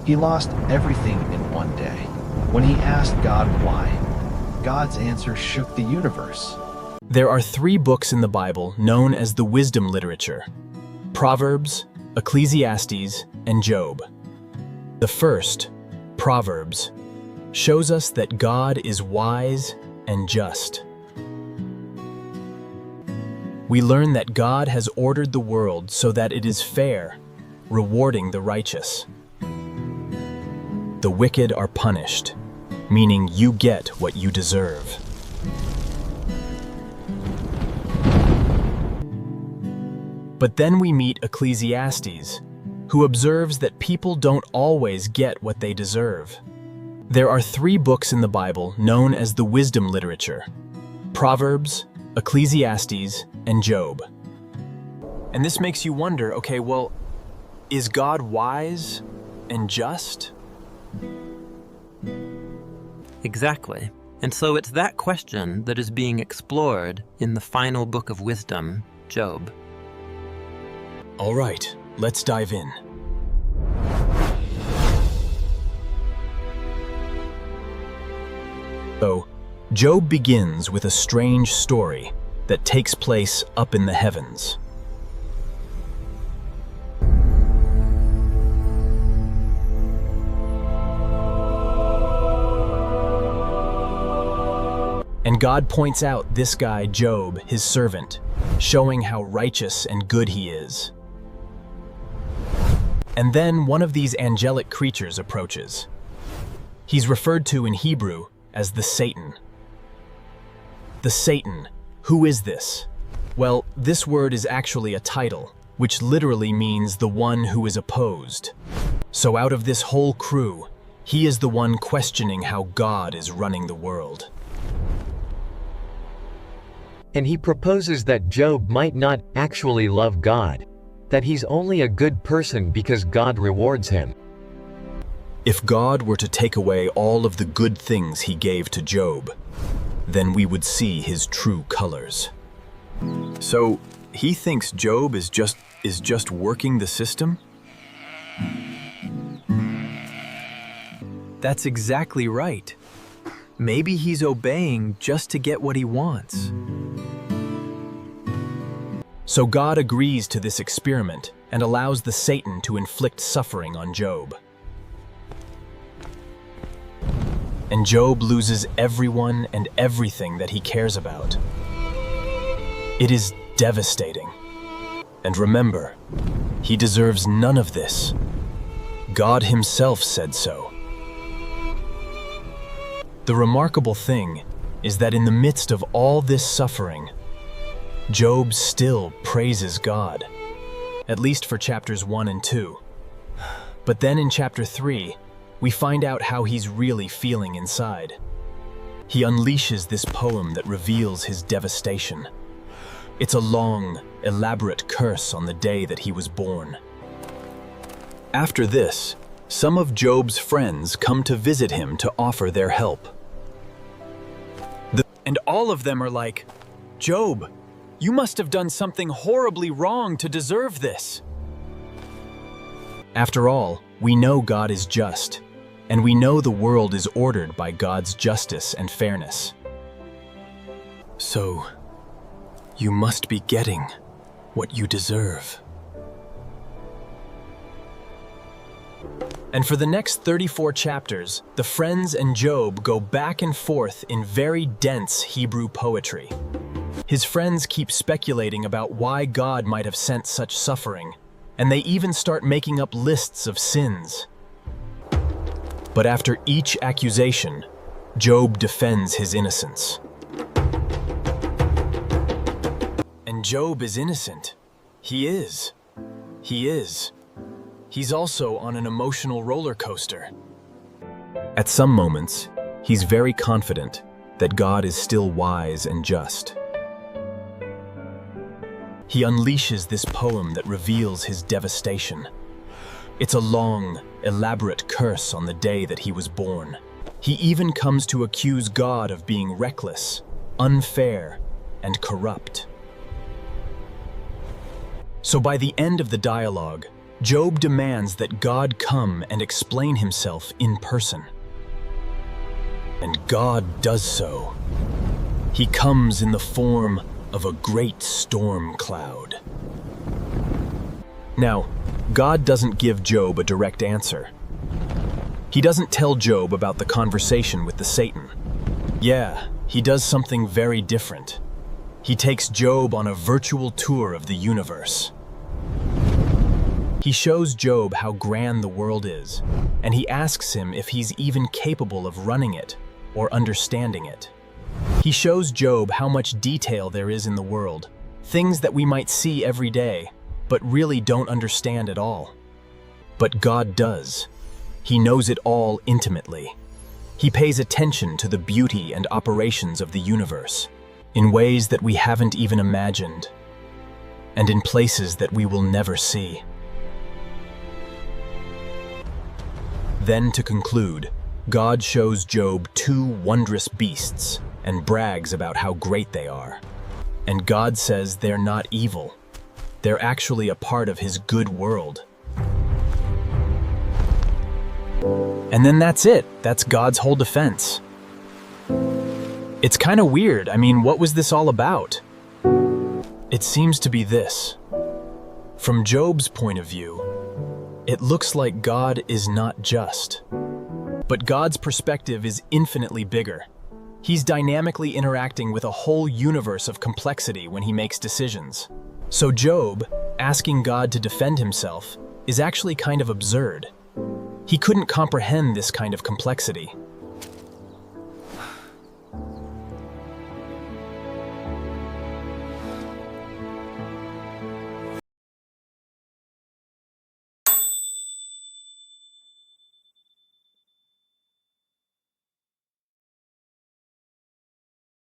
He lost everything in one day. When he asked God why, God's answer shook the universe. There are 3 books in the Bible known as the wisdom literature: Proverbs, Ecclesiastes, and Job. The first, Proverbs, shows us that God is wise and just. We learn that God has ordered the world so that it is fair, rewarding the righteous. The wicked are punished, meaning you get what you deserve. But then we meet Ecclesiastes, who observes that people don't always get what they deserve. There are 3 books in the Bible known as the wisdom literature: Proverbs, Ecclesiastes, and Job. And this makes you wonder, okay, well, is God wise and just? Exactly. And so it's that question that is being explored in the final book of wisdom, Job. All right, let's dive in. So, Job begins with a strange story that takes place up in the heavens. And God points out this guy, Job, his servant, showing how righteous and good he is. And then one of these angelic creatures approaches. He's referred to in Hebrew as the Satan. The Satan, who is this? Well, this word is actually a title, which literally means the one who is opposed. So out of this whole crew, he is the one questioning how God is running the world. And he proposes that Job might not actually love God, that he's only a good person because God rewards him. If God were to take away all of the good things he gave to Job, then we would see his true colors. So he thinks Job is just working the system? That's exactly right. Maybe he's obeying just to get what he wants. So God agrees to this experiment and allows the Satan to inflict suffering on Job. And Job loses everyone and everything that he cares about. It is devastating. And remember, he deserves none of this. God himself said so. The remarkable thing is that in the midst of all this suffering, Job still praises God, at least for chapters 1 and 2. But then in chapter 3, we find out how he's really feeling inside. He unleashes this poem that reveals his devastation. It's a long, elaborate curse on the day that he was born. After this, some of Job's friends come to visit him to offer their help. And all of them are like, "Job, you must have done something horribly wrong to deserve this." After all, we know God is just, and we know the world is ordered by God's justice and fairness. So, you must be getting what you deserve. And for the next 34 chapters, the friends and Job go back and forth in very dense Hebrew poetry. His friends keep speculating about why God might have sent such suffering, and they even start making up lists of sins. But after each accusation, Job defends his innocence. And Job is innocent. He is. He is. He's also on an emotional roller coaster. At some moments, he's very confident that God is still wise and just. He unleashes this poem that reveals his devastation. It's a long, elaborate curse on the day that he was born. He even comes to accuse God of being reckless, unfair, and corrupt. So by the end of the dialogue, Job demands that God come and explain himself in person. And God does so. He comes in the form of a great storm cloud. Now, God doesn't give Job a direct answer. He doesn't tell Job about the conversation with the Satan. Yeah, he does something very different. He takes Job on a virtual tour of the universe. He shows Job how grand the world is, and he asks him if he's even capable of running it or understanding it. He shows Job how much detail there is in the world, things that we might see every day, but really don't understand at all. But God does. He knows it all intimately. He pays attention to the beauty and operations of the universe in ways that we haven't even imagined, and in places that we will never see. Then, to conclude, God shows Job two wondrous beasts and brags about how great they are. And God says they're not evil. They're actually a part of his good world. And then that's it. That's God's whole defense. It's kind of weird. I mean, what was this all about? It seems to be this. From Job's point of view, it looks like God is not just. But God's perspective is infinitely bigger. He's dynamically interacting with a whole universe of complexity when he makes decisions. So Job, asking God to defend himself, is actually kind of absurd. He couldn't comprehend this kind of complexity.